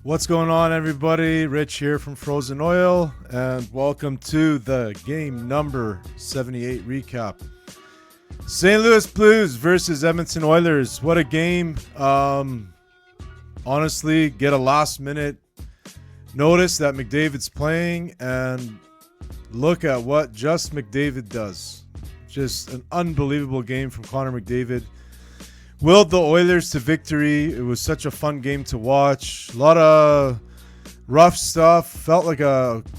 What's going on, everybody? Rich here from Frozen Oil, and welcome to the game number 78 recap. Stlouisblues versus Edmonton Oilers. What a game. Honestly, get a last minute notice that McDavid's playing, and look at what just McDavid does. Just an unbelievable game from Connor McDavid. Willed the Oilers to victory. It was such a fun game to watch. A lot of rough stuff. Felt like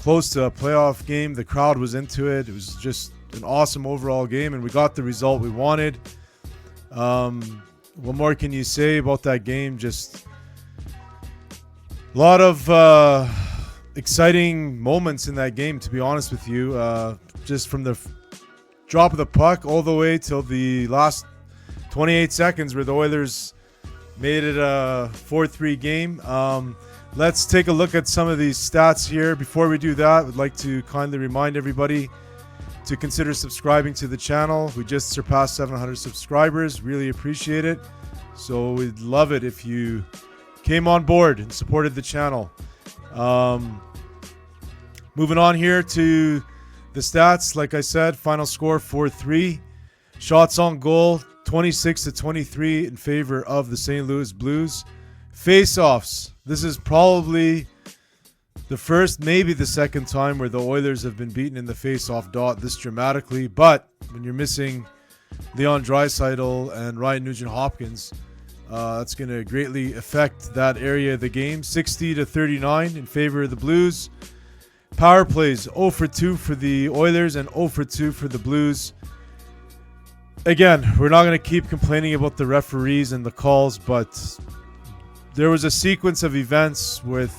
close to a playoff game. The crowd was into it. It was just an awesome overall game, and we got the result we wanted. What more can you say about that game? Just a lot of exciting moments in that game, to be honest with you. Just from the drop of the puck all the way till the last 28 seconds where the Oilers made it a 4-3 game. Let's take a look at some of these stats here. Before we do that, I'd like to kindly remind everybody to consider subscribing to the channel. We just surpassed 700 subscribers. Really appreciate it. So we'd love it if you came on board and supported the channel. Moving on here to the stats. Like I said, final score 4-3. Shots on goal 26-23 in favor of the Stlouisblues. Face-offs. This is probably the first, maybe the second time where the Oilers have been beaten in the face-off dot this dramatically. But when you're missing Leon Draisaitl and Ryan Nugent-Hopkins, that's going to greatly affect that area of the game. 60-39 in favor of the Blues. Power plays 0 for 2 for the Oilers and 0 for 2 for the Blues. Again, we're not going to keep complaining about the referees and the calls, but there was a sequence of events with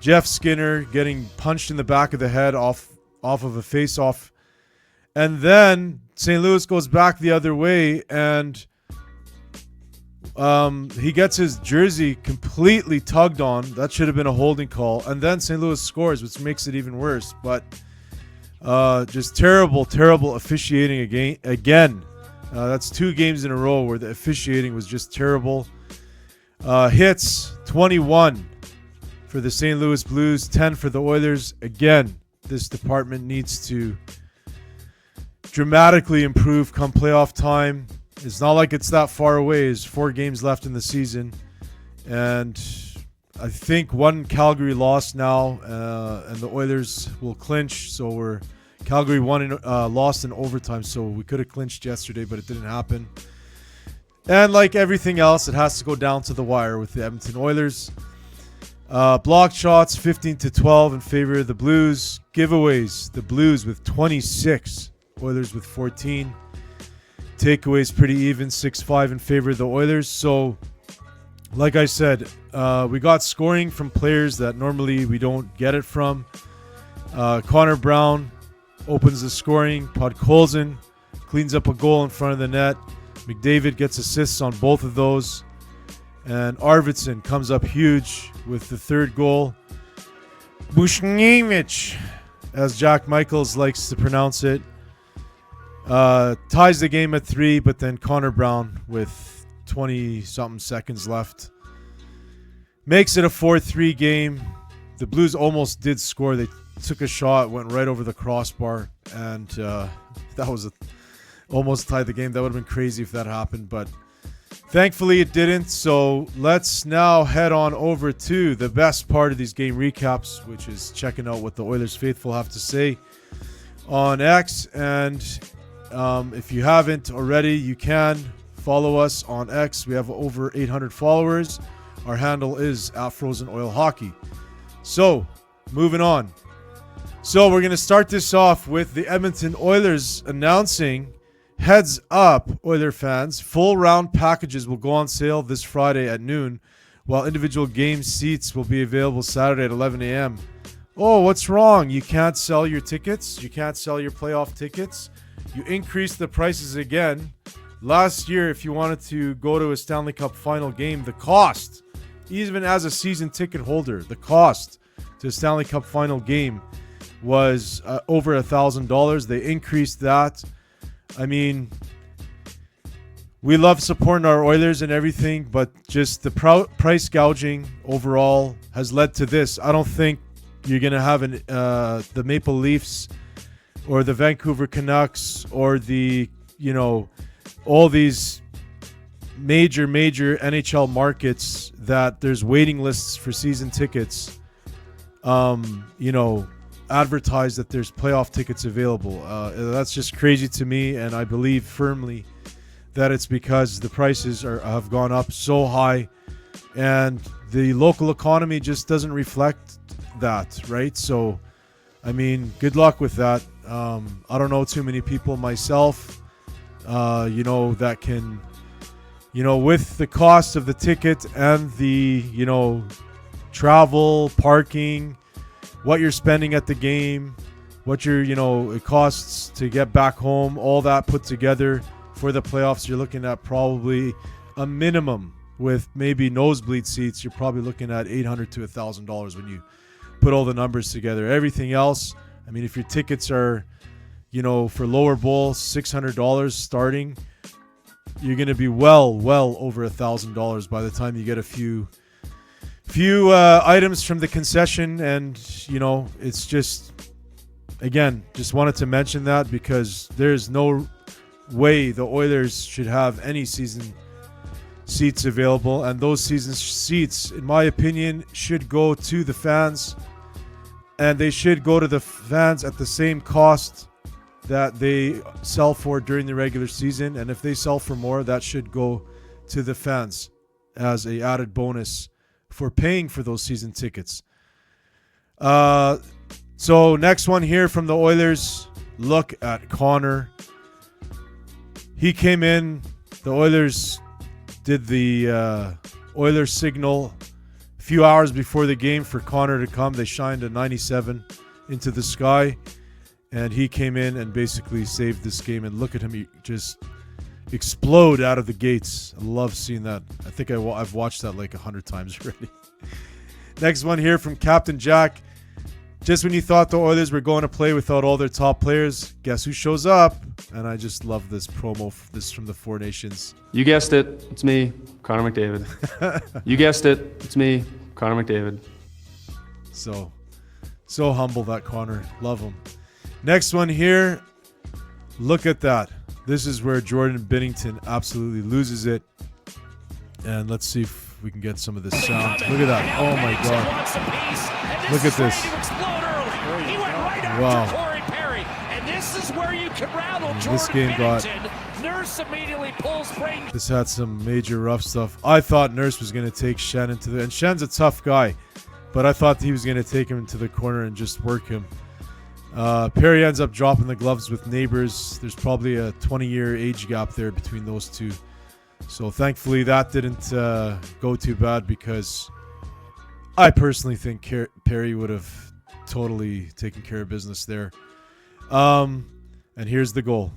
Jeff Skinner getting punched in the back of the head off of a face-off. And then St. Louis goes back the other way, and he gets his jersey completely tugged on. That should have been a holding call. And then St. Louis scores, which makes it even worse. But just terrible officiating again. That's 2 games in a row where the officiating was just terrible. Hits 21 for the St. Louis Blues, 10 for the Oilers. Again, this department needs to dramatically improve come playoff time. It's not like it's that far away. There's 4 games left in the season, and I think one Calgary lost now, and the Oilers will clinch. So Calgary lost in overtime, so we could have clinched yesterday, but it didn't happen. And like everything else, it has to go down to the wire with the Edmonton Oilers. Blocked shots 15-12 in favor of the Blues. Giveaways, the Blues with 26, Oilers with 14. Takeaways pretty even, 6-5 in favor of the Oilers. So, like I said, we got scoring from players that normally we don't get it from. Connor Brown opens the scoring. Podkolzin cleans up a goal in front of the net. McDavid gets assists on both of those. And Arvidsson comes up huge with the 3rd goal. Bushniewicz, as Jack Michaels likes to pronounce it, ties the game at 3, but then Connor Brown with 20-something seconds left makes it a 4-3 game. The Blues almost did score. They took a shot, went right over the crossbar, and that was almost tied the game. That would have been crazy if that happened, but thankfully it didn't. So let's now head on over to the best part of these game recaps, which is checking out what the Oilers faithful have to say on X. And if you haven't already, you can follow us on X. We have over 800 followers. Our handle is @Frozen Oil Hockey. So, moving on. So, we're going to start this off with the Edmonton Oilers announcing, heads up, Oiler fans, full round packages will go on sale this Friday at noon, while individual game seats will be available Saturday at 11 a.m. Oh, what's wrong? You can't sell your tickets? You can't sell your playoff tickets? You increased the prices again. Last year, if you wanted to go to a Stanley Cup final game, the cost, even as a season ticket holder, the cost to a Stanley Cup final game was over $1,000. They increased that. I mean, we love supporting our Oilers and everything, but just the price gouging overall has led to this. I don't think you're going to have the Maple Leafs or the Vancouver Canucks or the, all these major NHL markets that there's waiting lists for season tickets, advertise that there's playoff tickets available. That's just crazy to me, and I believe firmly that it's because the prices have gone up so high, and the local economy just doesn't reflect that, right? So, I mean, good luck with that. I don't know too many people myself, that can, with the cost of the ticket and the, travel, parking, what you're spending at the game, what it costs to get back home, all that put together for the playoffs, you're looking at probably a minimum with maybe nosebleed seats. You're probably looking at $800 to $1,000 when you put all the numbers together. Everything else, I mean, if your tickets are, for lower bowl, $600 starting, you're going to be well over $1,000 by the time you get a few items from the concession. And, it's just, again, just wanted to mention that because there's no way the Oilers should have any season seats available, and those season seats, in my opinion, should go to the fans, and they should go to the fans at the same cost that they sell for during the regular season. And if they sell for more, that should go to the fans as a added bonus for paying for those season tickets. So next one here from the Oilers, look at Connor. He came in, the Oilers did the Oilers signal a few hours before the game for Connor to come. They shined a 97 into the sky, and he came in and basically saved this game. And look at him, he just explode out of the gates. I love seeing that. I think I've watched that like 100 times already. Next one here from Captain Jack. Just when you thought the Oilers were going to play without all their top players, guess who shows up? And I just love this promo. This from the Four Nations. You guessed it. It's me, Connor McDavid. You guessed it. It's me, Connor McDavid. So humble, that Connor. Love him. Next one here. Look at that. This is where Jordan Binnington absolutely loses it. And let's see if we can get some of this sound. Look at that. Oh my God. Look at this. Wow. This game got... This had some major rough stuff. I thought Nurse was going to take Shen into the... And Shen's a tough guy. But I thought he was going to take him into the corner and just work him. Perry ends up dropping the gloves with Neighbors. There's probably a 20-year age gap there between those two. So thankfully that didn't go too bad, because I personally think Perry would have totally taken care of business there. And here's the goal.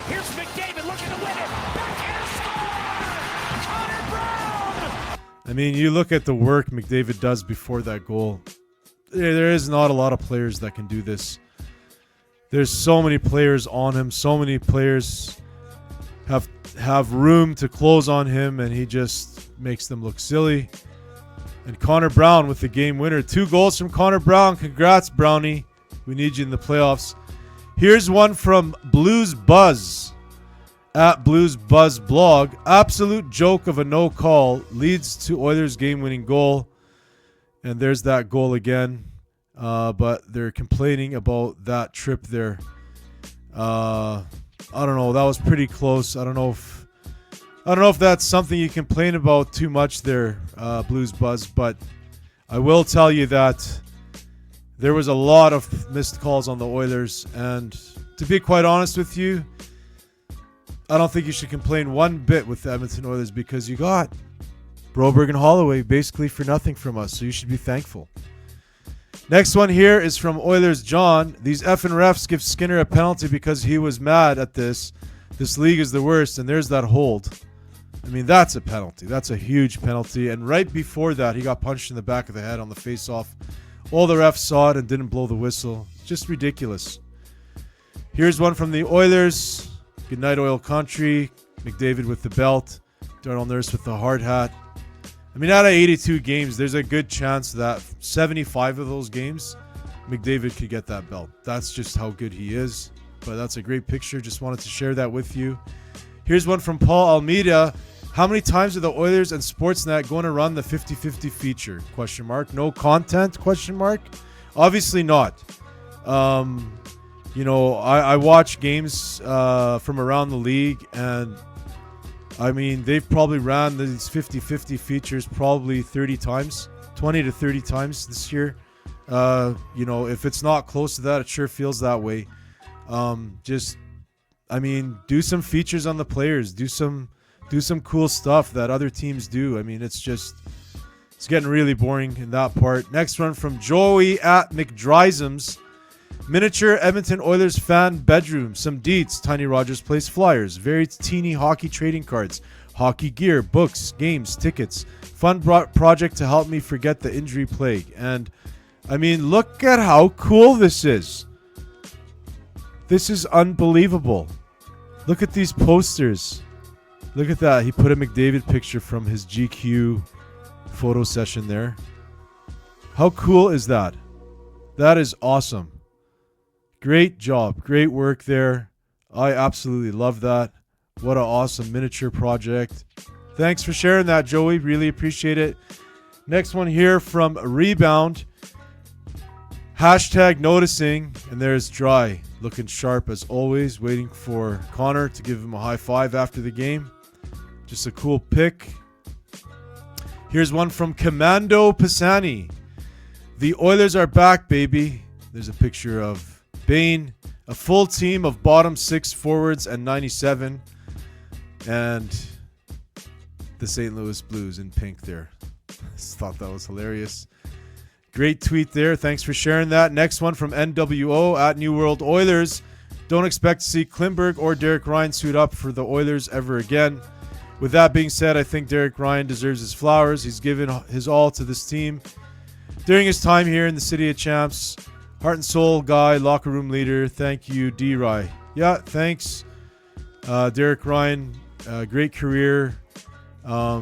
Here's McDavid looking to win it. Backhand score! Connor Brown! I mean, you look at the work McDavid does before that goal. There is not a lot of players that can do this. There's so many players on him. So many players have room to close on him, and he just makes them look silly. And Connor Brown with the game winner. 2 goals from Connor Brown. Congrats, Brownie. We need you in the playoffs. Here's one from Blues Buzz at Blues Buzz blog. Absolute joke of a no call leads to Oilers game-winning goal. And there's that goal again. But they're complaining about that trip there. I don't know. That was pretty close. I don't know if that's something you complain about too much there, Blues Buzz. But I will tell you that there was a lot of missed calls on the Oilers. And to be quite honest with you, I don't think you should complain one bit with the Edmonton Oilers, because you got Broberg and Holloway basically for nothing from us. So you should be thankful. Next one here is from Oilers John. These effing refs give Skinner a penalty because he was mad at this. This league is the worst, and there's that hold. I mean, that's a penalty. That's a huge penalty. And right before that, he got punched in the back of the head on the face-off. All the refs saw it and didn't blow the whistle. Just ridiculous. Here's one from the Oilers. Good night, Oil Country. McDavid with the belt. Darnell Nurse with the hard hat. I mean, out of 82 games, there's a good chance that 75 of those games, McDavid could get that belt. That's just how good he is. But that's a great picture. Just wanted to share that with you. Here's one from Paul Almeida. How many times are the Oilers and Sportsnet going to run the 50-50 feature? Question mark. No content? Question mark. Obviously not. You know, I watch games from around the league, and I mean, they've probably ran these 50-50 features probably 30 times, 20 to 30 times this year. You know, if it's not close to that, it sure feels that way. I mean, do some features on the players. Do some cool stuff that other teams do. I mean, it's getting really boring in that part. Next one from Joey at McDraisums. Miniature Edmonton Oilers fan bedroom. Some deets. Tiny Rogers Place flyers. Very teeny hockey trading cards. Hockey gear. Books. Games. Tickets. Fun project to help me forget the injury plague. And, I mean, look at how cool this is. This is unbelievable. Look at these posters. Look at that. He put a McDavid picture from his GQ photo session there. How cool is that? That is awesome. Great job. Great work there. I absolutely love that. What an awesome miniature project. Thanks for sharing that, Joey. Really appreciate it. Next one here from Rebound. Hashtag noticing. And there's Dry. Looking sharp as always. Waiting for Connor to give him a high five after the game. Just a cool pick. Here's one from Commando Pisani. The Oilers are back, baby. There's a picture of Bane. A full team of bottom 6 forwards and 97. And the Stlouisblues in pink there. Just thought that was hilarious. Great tweet there. Thanks for sharing that. Next one from NWO at New World Oilers. Don't expect to see Klingberg or Derek Ryan suit up for the Oilers ever again. With that being said, I think Derek Ryan deserves his flowers. He's given his all to this team during his time here in the City of Champs. Heart and soul guy, locker room leader. Thank you, D-Rye. Yeah, thanks. Derek Ryan, great career. I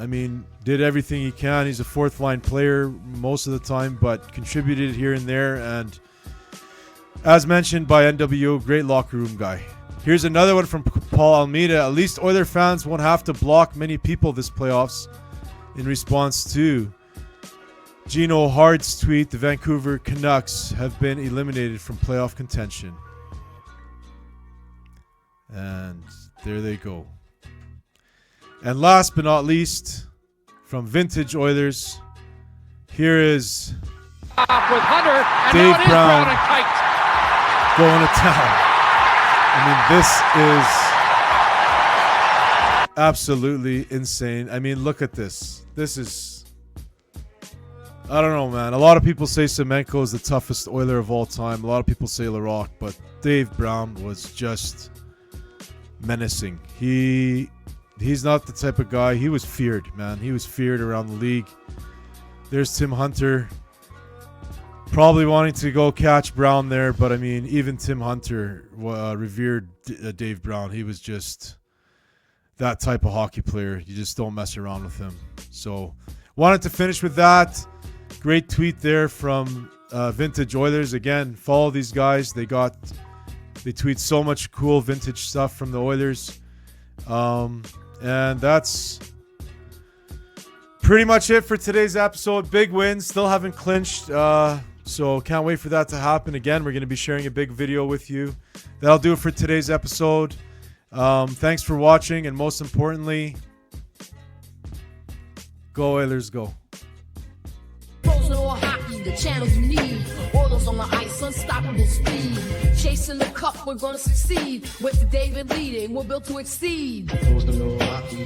mean, did everything he can. He's a fourth line player most of the time, but contributed here and there. And as mentioned by NWO, great locker room guy. Here's another one from Paul Almeida. At least Oiler fans won't have to block many people this playoffs. In response to Gino Hard's tweet, the Vancouver Canucks have been eliminated from playoff contention. And there they go. And last but not least, from Vintage Oilers, here is With Hunter, and Dave now Brown it is Kite. going to town. I mean, this is absolutely insane. I mean, look at this. This is, I don't know, man. A lot of people say Semenko is the toughest Oiler of all time. A lot of people say Larocque, but Dave Brown was just menacing. He's not the type of guy. He was feared, man. He was feared around the league. There's Tim Hunter. Probably wanting to go catch Brown there, but I mean, even Tim Hunter revered Dave Brown. He was just that type of hockey player. You just don't mess around with him. So, wanted to finish with that. Great tweet there from Vintage Oilers. Again, follow these guys. They tweet so much cool vintage stuff from the Oilers. And that's pretty much it for today's episode. Big win. Still haven't clinched. So can't wait for that to happen. Again, we're going to be sharing a big video with you. That'll do it for today's episode. Thanks for watching. And most importantly, go Oilers, go. Frozen Oil Hockey, the channels you need. Oilers on the ice, unstoppable speed. Chasing the cup, we're gonna succeed. With David leading, we're built to exceed. Frozen Oil Hockey,